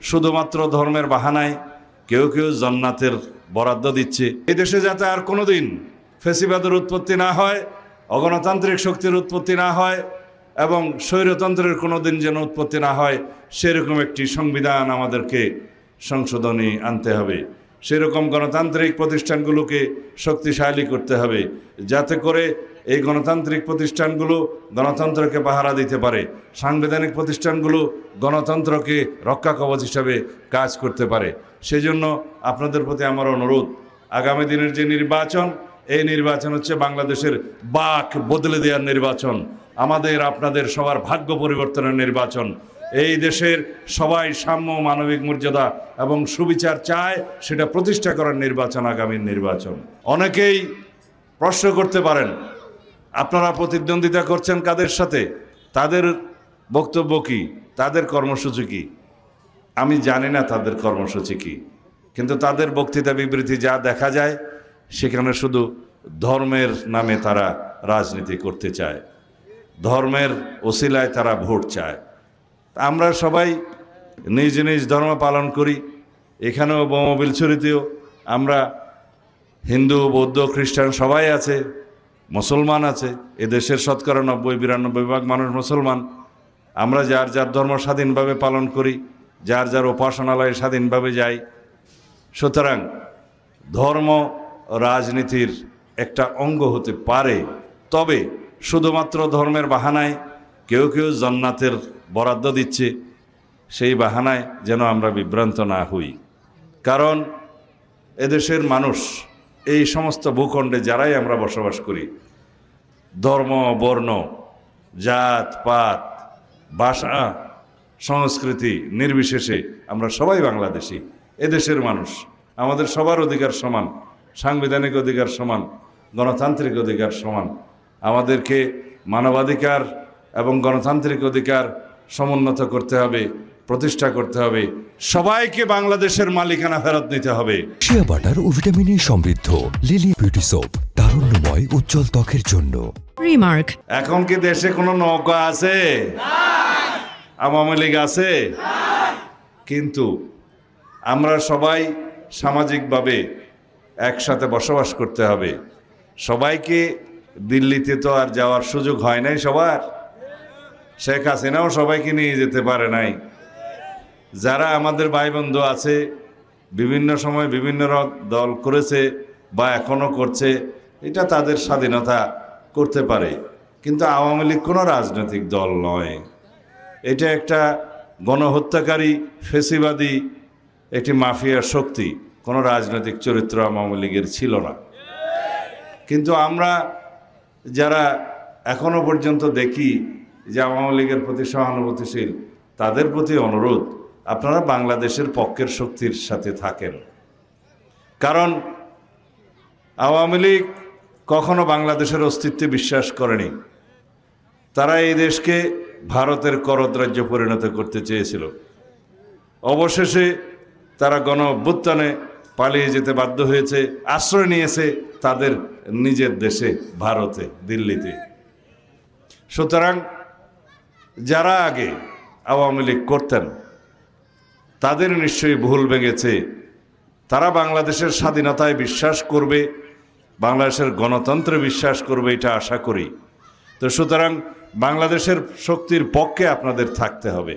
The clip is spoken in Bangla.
শুধুমাত্র ধর্মের বাহানায় কেউ কেউ জান্নাতের বরাদ্দ দিচ্ছে। এই দেশে যাতে আর কোনোদিন ফ্যাসিবাদের উৎপত্তি না হয়, অগণতান্ত্রিক শক্তির উৎপত্তি না হয় এবং স্বৈরতন্ত্রের কোনোদিন যেন উৎপত্তি না হয়, সেরকম একটি সংবিধান আমাদেরকে সংশোধনী আনতে হবে। সেরকম গণতান্ত্রিক প্রতিষ্ঠানগুলোকে শক্তিশালী করতে হবে, যাতে করে এই গণতান্ত্রিক প্রতিষ্ঠানগুলো গণতন্ত্রকে পাহারা দিতে পারে, সাংবিধানিক প্রতিষ্ঠানগুলো গণতন্ত্রকে রক্ষা কবচ হিসাবে কাজ করতে পারে। সেজন্য আপনাদের প্রতি আমার অনুরোধ, আগামী দিনের যে নির্বাচন, এই নির্বাচন হচ্ছে বাংলাদেশের বাক বদলে দেওয়ার নির্বাচন, আমাদের আপনাদের সবার ভাগ্য পরিবর্তনের নির্বাচন। এই দেশের সবাই সাম্য, মানবিক মর্যাদা এবং সুবিচার চায়, সেটা প্রতিষ্ঠা করার নির্বাচন আগামীর নির্বাচন। অনেকেই প্রশ্ন করতে পারেন, আপনারা প্রতিদ্বন্দ্বিতা করছেন কাদের সাথে, তাদের বক্তব্য কি, তাদের কর্মসূচি কি? আমি জানি না তাদের কর্মসূচি কি, কিন্তু তাদের বক্তৃতা বিবৃতি যা দেখা যায়, সেখানে শুধু ধর্মের নামে তারা রাজনীতি করতে চায়, ধর্মের ওসিলায় তারা ভোট চায়। আমরা সবাই নিজ নিজ ধর্ম পালন করি। এখানেও বোমাবিলছড়িতেও আমরা হিন্দু, বৌদ্ধ, খ্রিস্টান সবাই আছে, মুসলমান আছে। এদেশের শতকরা 90-92% মানুষ মুসলমান। আমরা যার যার ধর্ম স্বাধীনভাবে পালন করি, যার যার উপাসনালয়ে স্বাধীনভাবে যাই। সুতরাং ধর্ম রাজনীতির একটা অঙ্গ হতে পারে, তবে শুধুমাত্র ধর্মের বাহানায় কেউ কেউ জান্নাতের বরাদ্দ দিচ্ছে, সেই বাহানায় যেন আমরা বিভ্রান্ত না হই। কারণ এদেশের মানুষ, এই সমস্ত ভূখণ্ডে যারাই আমরা বসবাস করি, ধর্ম, বর্ণ, জাত পাত, ভাষা, সংস্কৃতি নির্বিশেষে আমরা সবাই বাংলাদেশি। এদেশের মানুষ, আমাদের সবার অধিকার সমান, সাংবিধানিক অধিকার সমান, গণতান্ত্রিক অধিকার সমান। আমাদেরকে মানবাধিকার এবং গণতান্ত্রিক অধিকার সমুন্নত করতে হবে, প্রতিষ্ঠা করতে হবে। সবাইকে বাংলাদেশের মালিকানা ফেরত নিতে হবে। শিয়া বাটার ও ভিটামিন ই সমৃদ্ধ লিলি বিউটি সোপ, তারুণ্যময় উজ্জ্বল ত্বকের জন্য। রিমার্ক, এখন কি দেশে কোনো নৌকা আছে? আওয়ামী লীগ আছে? কিন্তু আমরা সবাই সামাজিকভাবে একসাথে বসবাস করতে হবে। সবাইকে দিল্লিতে তো আর যাওয়ার সুযোগ হয় নাই সবার। শেখ হাসিনাও সবাইকে নিয়ে যেতে পারে নাই। যারা আমাদের ভাই বন্ধু আছে, বিভিন্ন সময় বিভিন্ন দল করেছে বা এখনও করছে, এটা তাদের স্বাধীনতা, করতে পারে। কিন্তু আওয়ামী লীগ কোনো রাজনৈতিক দল নয়। এটা একটা গণহত্যাকারী, ফেসিবাদী একটি মাফিয়ার শক্তি। কোনো রাজনৈতিক চরিত্র আওয়ামী লীগের ছিল না। কিন্তু আমরা যারা এখনো পর্যন্ত দেখি যে আওয়ামী লীগের প্রতি সহানুভূতিশীল, তাদের প্রতি অনুরোধ, আপনারা বাংলাদেশের পক্ষের শক্তির সাথে থাকেন। কারণ আওয়ামী লীগ কখনো বাংলাদেশের অস্তিত্বে বিশ্বাস করেনি। তারা এই দেশকে ভারতের করদ-রাজ্যে পরিণত করতে চেয়েছিল। অবশেষে তারা গণ অভ্যুত্থানে পালিয়ে যেতে বাধ্য হয়েছে, আশ্রয় নিয়েছে তাদের নিজের দেশে, ভারতে, দিল্লিতে। সুতরাং যারা আগে আওয়ামী লীগ করতেন, তাদের নিশ্চয়ই ভুল ভেঙেছে। তারা বাংলাদেশের স্বাধীনতায় বিশ্বাস করবে, বাংলাদেশের গণতন্ত্রে বিশ্বাস করবে, এটা আশা করি। তো সুতরাং বাংলাদেশের শক্তির পক্ষে আপনাদের থাকতে হবে।